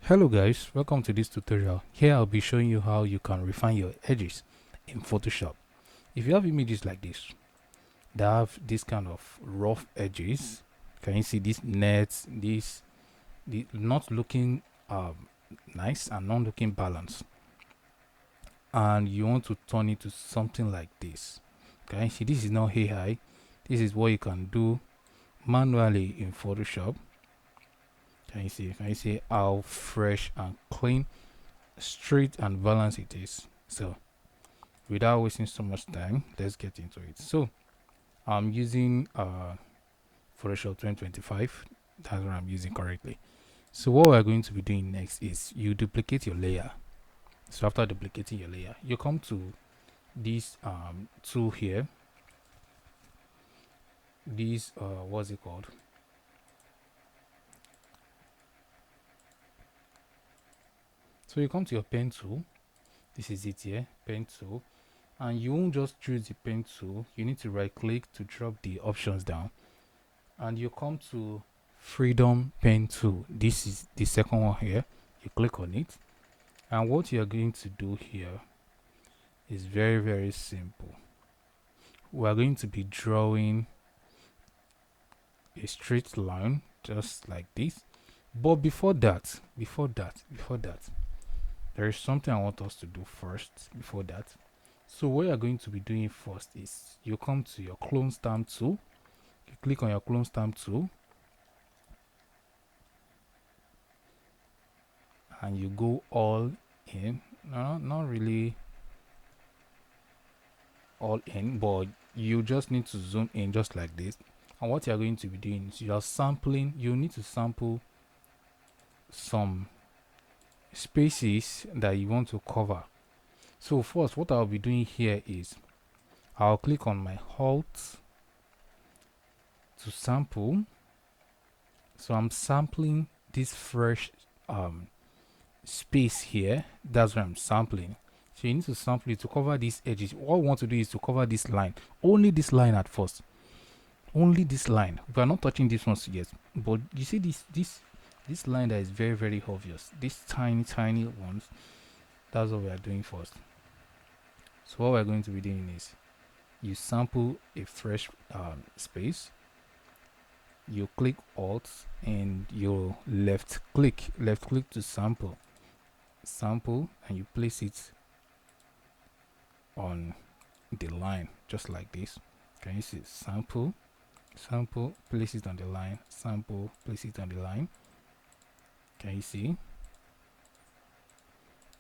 Hello guys, welcome to this tutorial. Here I'll be showing you how you can refine your edges in Photoshop. If you have images like this that have this kind of rough edges, can you see these nets, the not looking nice and not looking balanced, and you want to turn it to something like this. Can you see this is not AI? This is what you can do manually in Photoshop. Can you see how fresh and clean, straight and balanced it is? So without wasting so much time, let's get into it. So I'm using Photoshop 2025. That's what I'm using currently. So what we're going to be doing next is you duplicate your layer. So after duplicating your layer, you come to this tool here. This what's it called? So you come to your pen tool. This is it here, pen tool, and you won't just choose the pen tool. You need to right click to drop the options down, and you come to freedom pen tool. This is the second one here. You click on it, and what you're going to do here is very simple. We are going to be drawing a straight line just like this, but before that there is something I want us to do first. Before that, so what you're going to be doing first is you come to your clone stamp tool. You click on your clone stamp tool and you go all in. No, not really all in, but you just need to zoom in just like this. And what you're going to be doing is you're sampling. You need to sample some spaces that you want to cover. So first, what I'll be doing here is I'll click on my Alt to sample. So I'm sampling this fresh space here. That's what I'm sampling. So you need to sample it to cover these edges. What we want to do is to cover this line, only this line at first, only this line. We are not touching this one yet, but you see this line that is very obvious, these tiny ones. That's what we are doing first. So what we're going to be doing is you sample a fresh space, you click Alt and you left click to sample, and you place it on the line just like this. Can you see? Sample, place it on the line, sample, place it on the line. Can you see?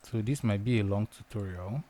So this might be a long tutorial.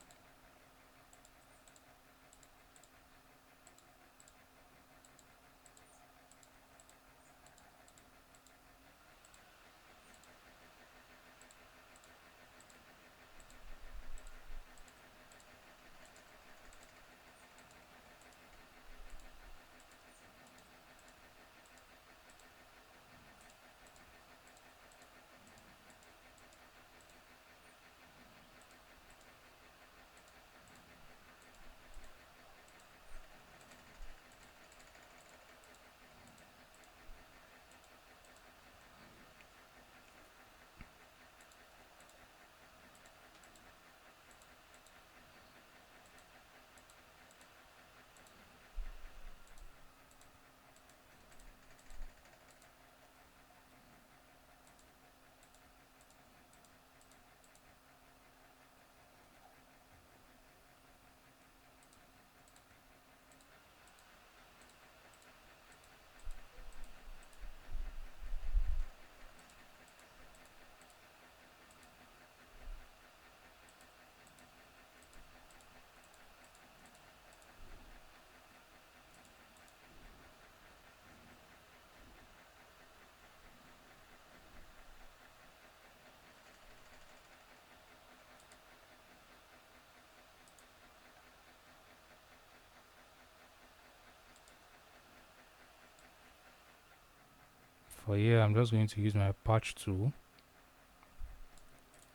For here, I'm just going to use my patch tool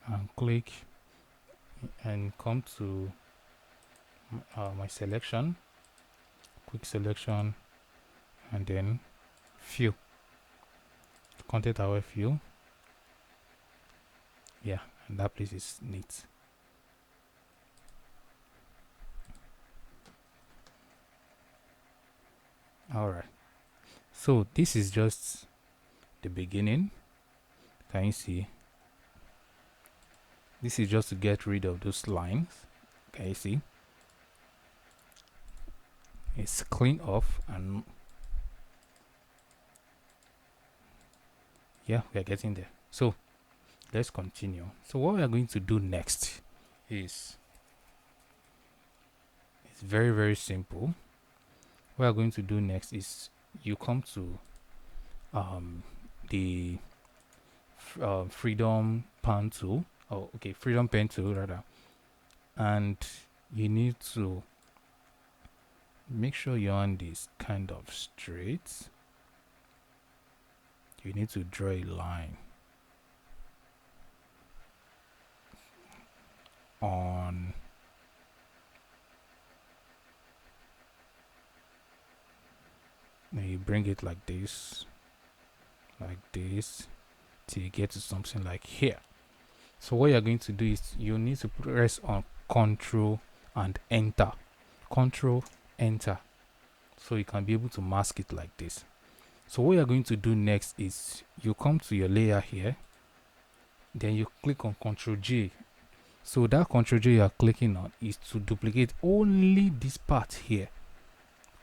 and click and come to my selection, quick selection, and then fill, content aware fill. Yeah, and that place is neat. All right, so this is just the beginning. Can you see? This is just to get rid of those lines. Can you see? It's clean off, and yeah, we are getting there. So let's continue. So what we are going to do next is it's very, very simple. What we are going to do next is you come to um the freedom pen tool, freedom pen tool rather, and you need to make sure your hand is kind of straight. You need to draw a line on then you bring it like this till you get to something like here. So what you're going to do is you need to press on Control and Enter. Control Enter. So you can be able to mask it like this. So what you're going to do next is you come to your layer here, then you click on Control J. So that Control J you are clicking on is to duplicate only this part here.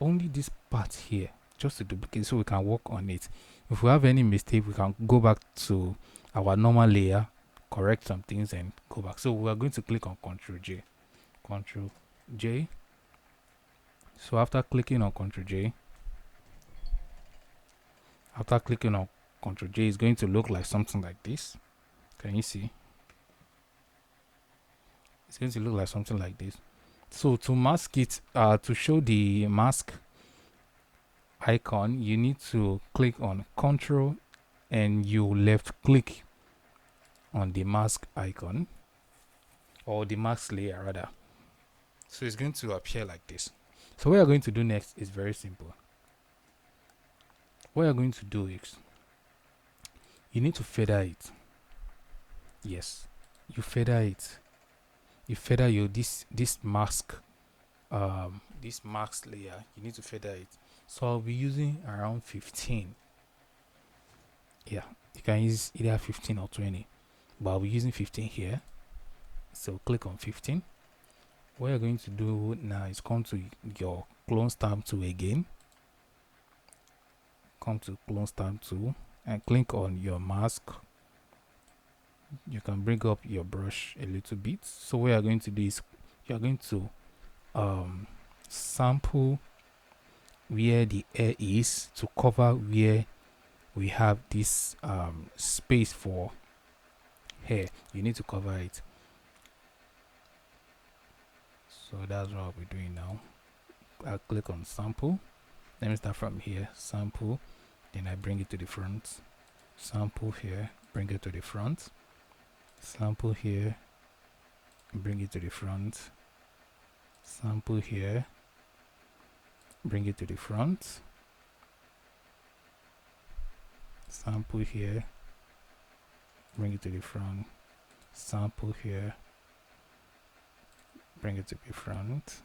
Only this part here. Just to duplicate so we can work on it. If we have any mistake, we can go back to our normal layer, correct some things and go back. So we are going to click on Control J. Control J. So after clicking on Control J, it's going to look like something like this. Can you see? It's going to look like something like this. So to mask it, to show the mask icon, you need to click on Control and you left click on the mask icon, or the mask layer rather. So it's going to appear like this. So what you're going to do next is very simple. What you're going to do is you need to feather it. Yes, you feather it. You feather this mask this mask layer. You need to feather it. So I'll be using around 15. Yeah, you can use either 15 or 20, but I'll be using 15 here. So click on 15. What you're going to do now is come to your clone stamp tool again. Come to clone stamp tool and click on your mask. You can bring up your brush a little bit. So what you're going to do is you're going to sample where the air is to cover where we have this space for hair. You need to cover it. So that's what I'll be doing now. I'll click on sample. Let me start from here. Sample, then I bring it to the front. Sample here, bring it to the front. Sample here, bring it to the front. Sample here, bring it to the front. Sample here, bring it to the front. Sample here, bring it to the front.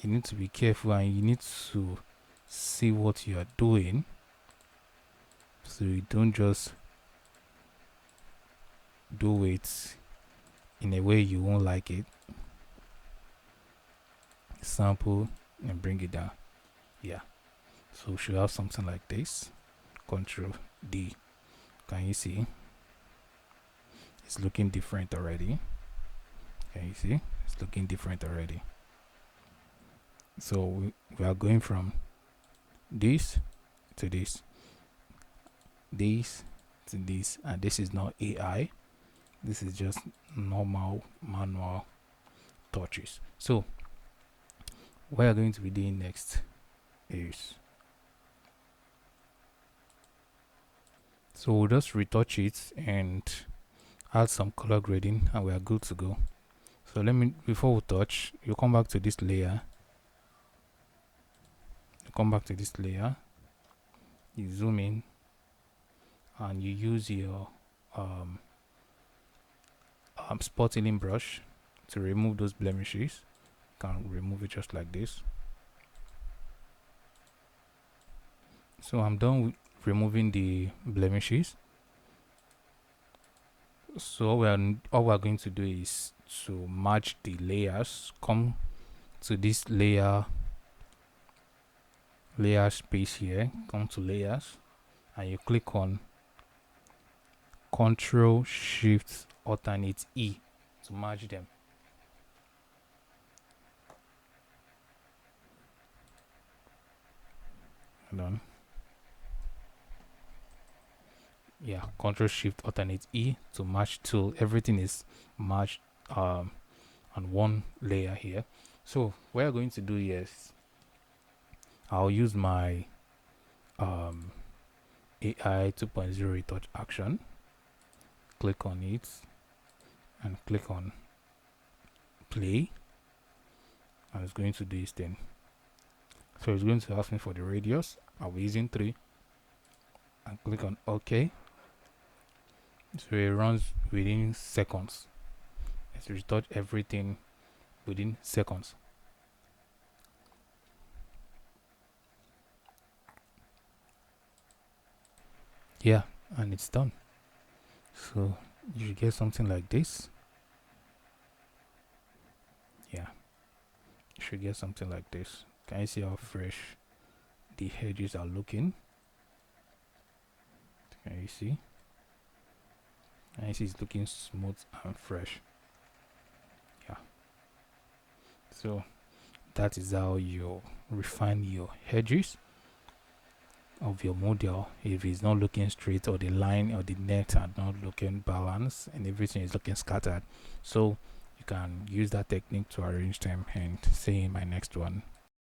You need to be careful and you need to see what you are doing, so you don't just do it in a way you won't like it. Sample and bring it down. Yeah, so we should have something like this. Control D. Can you see? It's looking different already. Can you see? It's looking different already. So we are going from this to this to this, and this is not AI. This is just normal manual touches. So what we are going to be doing next is, so we'll just retouch it and add some color grading and we are good to go. So before we touch, you come back to this layer. You zoom in and you use your spot healing brush to remove those blemishes. You can remove it just like this. So I'm done with removing the blemishes. So all we're going to do is to merge the layers. Come to this layer space here, come to layers, and you click on Control Shift Alternate E to merge them. Hold on. Yeah, Control Shift Alternate E to merge till everything is merged on one layer here. So what we're going to do is I'll use my AI 2.0 retouch action. Click on it and click on play, and it's going to do this thing. So it's going to ask me for the radius. I'll be using 3 and click on OK. So it runs within seconds. Let's retouch everything within seconds. Yeah, and it's done. So you get something like this. Yeah, you should get something like this. Can you see how fresh the edges are looking? Can you see? Can you see it's looking smooth and fresh? Yeah. So that is how you refine your edges of your model. If it's not looking straight, or the line or the net are not looking balanced, and everything is looking scattered, so you can use that technique to arrange them. And see you in my next one.